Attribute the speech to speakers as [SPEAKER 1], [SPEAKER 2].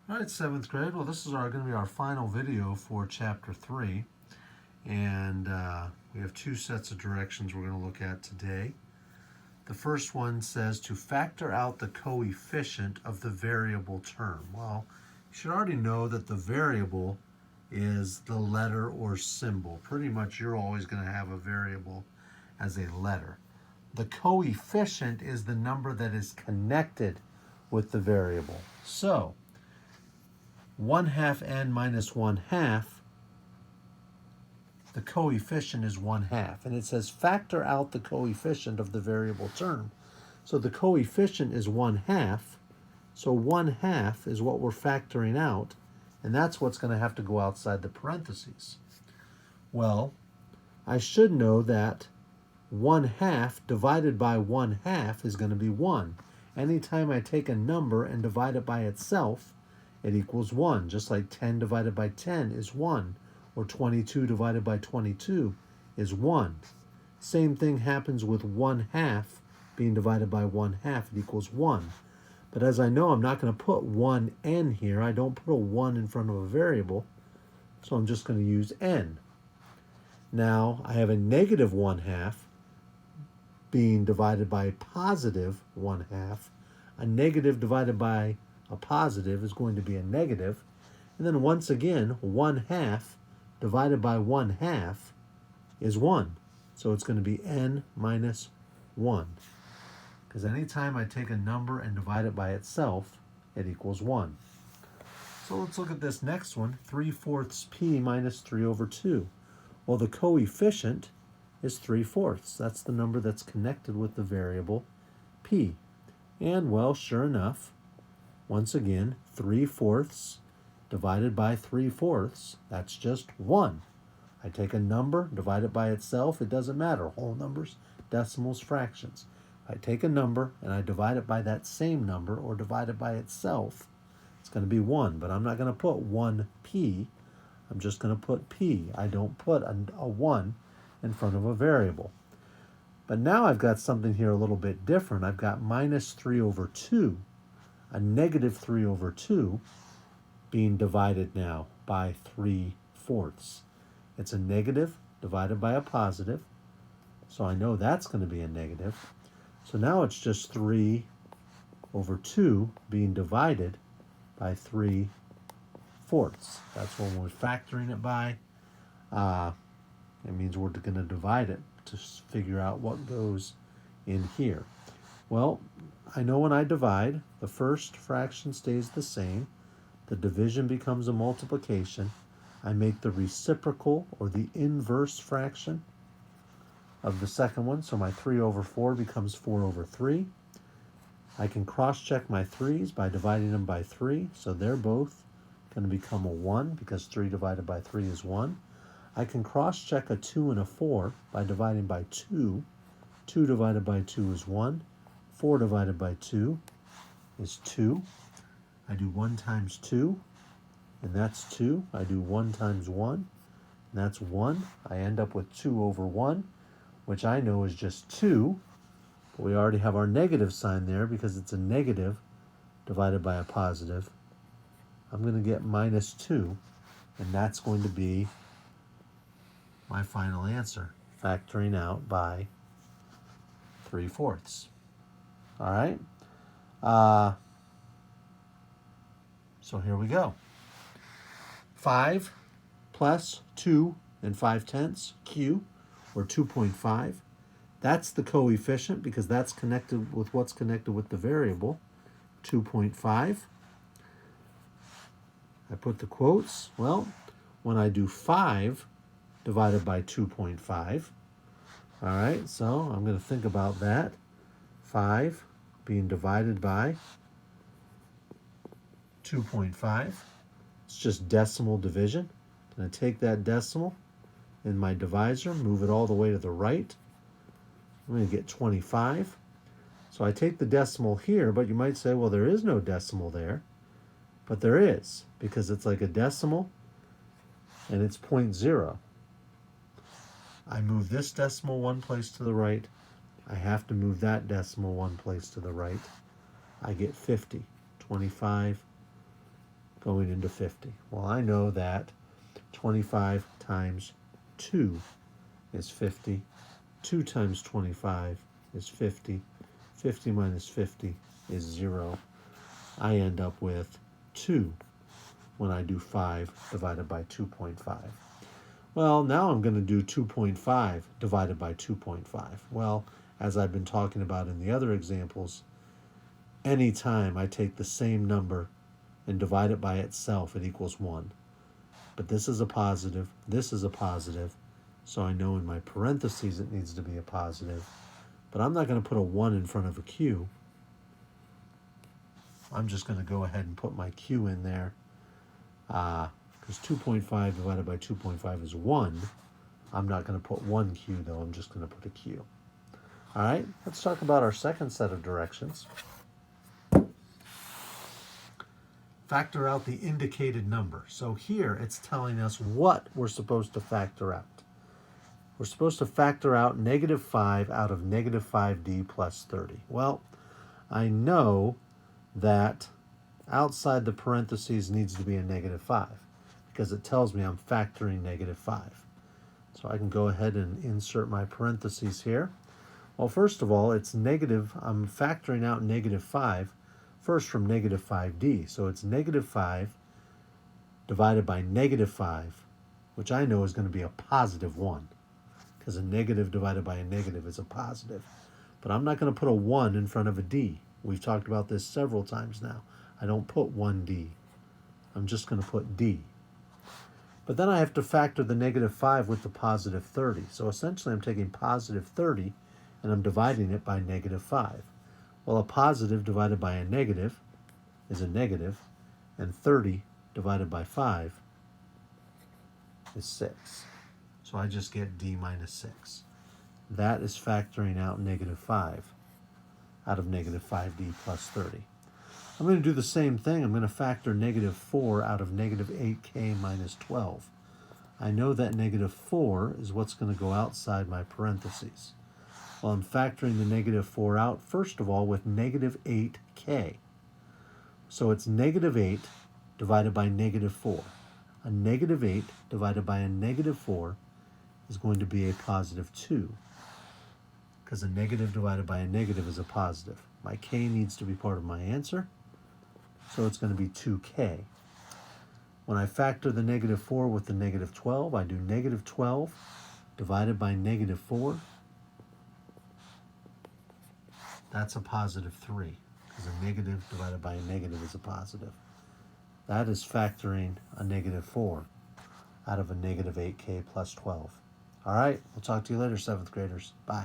[SPEAKER 1] All right, seventh grade. Well, this is going to be our final video for chapter 3. And we have two sets of directions we're going to look at today. The first one says to factor out the coefficient of the variable term. Well, you should already know that the variable is the letter or symbol. Pretty much you're always going to have a variable as a letter. The coefficient is the number that is connected with the variable. So, 1/2 n minus 1/2, the coefficient is 1/2. And it says factor out the coefficient of the variable term. So the coefficient is 1/2. So 1/2 is what we're factoring out. And that's what's going to have to go outside the parentheses. Well, I should know that 1/2 divided by 1/2 is going to be 1. Anytime I take a number and divide it by itself, it equals 1, just like 10 divided by 10 is 1, or 22 divided by 22 is 1. Same thing happens with 1/2 being divided by 1/2, it equals 1. But as I know, I'm not going to put 1n here. I don't put a 1 in front of a variable, so I'm just going to use n. Now, I have a negative 1/2 being divided by positive 1/2. A negative divided by a positive is going to be a negative. And then once again, 1/2 divided by 1/2 is 1. So it's going to be n minus 1. Because anytime I take a number and divide it by itself, it equals 1. So let's look at this next one, 3/4 p minus 3 over 2. Well, the coefficient is 3/4. That's the number that's connected with the variable p. And, well, sure enough, once again, 3/4 divided by 3/4, that's just 1. I take a number, divide it by itself, it doesn't matter. Whole numbers, decimals, fractions. I take a number and I divide it by that same number or divide it by itself, it's going to be 1. But I'm not going to put 1p. I'm just going to put p. I don't put a 1 in front of a variable. But now I've got something here a little bit different. I've got minus 3 over 2, a negative 3 over 2, being divided now by 3/4. It's a negative divided by a positive, so I know that's going to be a negative. So now it's just 3 over 2 being divided by 3/4. That's when we're factoring it by. It means we're going to divide it to figure out what goes in here. Well, I know when I divide, the first fraction stays the same. The division becomes a multiplication. I make the reciprocal or the inverse fraction of the second one. So my 3 over 4 becomes 4 over 3. I can cross-check my 3's by dividing them by 3. So they're both going to become a 1 because 3 divided by 3 is 1. I can cross-check a 2 and a 4 by dividing by 2. 2 divided by 2 is 1. 4 divided by 2 is 2. I do 1 times 2, and that's 2. I do 1 times 1, and that's 1. I end up with 2 over 1, which I know is just 2. But we already have our negative sign there because it's a negative divided by a positive. I'm going to get minus 2, and that's going to be my final answer, factoring out by 3/4. All right? So here we go. 5 plus 2 and 5/10, q, or 2.5. That's the coefficient because that's connected with what's connected with the variable, 2.5. I put the quotes. Well, when I do 5 divided by 2.5, all right, so I'm going to think about that. 5 being divided by 2.5. It's just decimal division. I'm going to take that decimal in my divisor, move it all the way to the right. I'm going to get 25. So I take the decimal here, but you might say, well, there is no decimal there. But there is, because it's like a decimal, and it's 0.0. I move this decimal one place to the right. I have to move that decimal one place to the right. I get 50. 25 going into 50. Well, I know that 25 times 2 is 50. 2 times 25 is 50. 50 minus 50 is 0. I end up with 2 when I do 5 divided by 2.5. Well, now I'm going to do 2.5 divided by 2.5. Well, as I've been talking about in the other examples, anytime I take the same number and divide it by itself, it equals 1. But this is a positive, this is a positive, so I know in my parentheses it needs to be a positive. But I'm not going to put a 1 in front of a q. I'm just going to go ahead and put my q in there. Because 2.5 divided by 2.5 is 1. I'm not going to put 1q though, I'm just going to put a q. All right, let's talk about our second set of directions. Factor out the indicated number. So here it's telling us what we're supposed to factor out. We're supposed to factor out negative 5 out of negative 5d plus 30. Well, I know that outside the parentheses needs to be a negative 5 because it tells me I'm factoring negative 5. So I can go ahead and insert my parentheses here. Well, first of all, it's negative. I'm factoring out negative 5 first from negative 5d. So it's negative 5 divided by negative 5, which I know is going to be a positive 1 because a negative divided by a negative is a positive. But I'm not going to put a 1 in front of a d. We've talked about this several times now. I don't put 1d. I'm just going to put d. But then I have to factor the negative 5 with the positive 30. So essentially I'm taking positive 30 and I'm dividing it by negative 5. Well, a positive divided by a negative is a negative, and 30 divided by 5 is 6. So I just get d minus 6. That is factoring out negative 5 out of negative 5d plus 30. I'm going to do the same thing. I'm going to factor negative 4 out of negative 8k minus 12. I know that negative 4 is what's going to go outside my parentheses. Well, I'm factoring the negative 4 out, first of all, with negative 8k. So it's negative 8 divided by negative 4. A negative 8 divided by a negative 4 is going to be a positive 2. Because a negative divided by a negative is a positive. My k needs to be part of my answer, so it's going to be 2k. When I factor the negative 4 with the negative 12, I do negative 12 divided by negative 4. That's a positive 3, because a negative divided by a negative is a positive. That is factoring a negative 4 out of a negative 8k plus 12. All right, we'll talk to you later, 7th graders. Bye.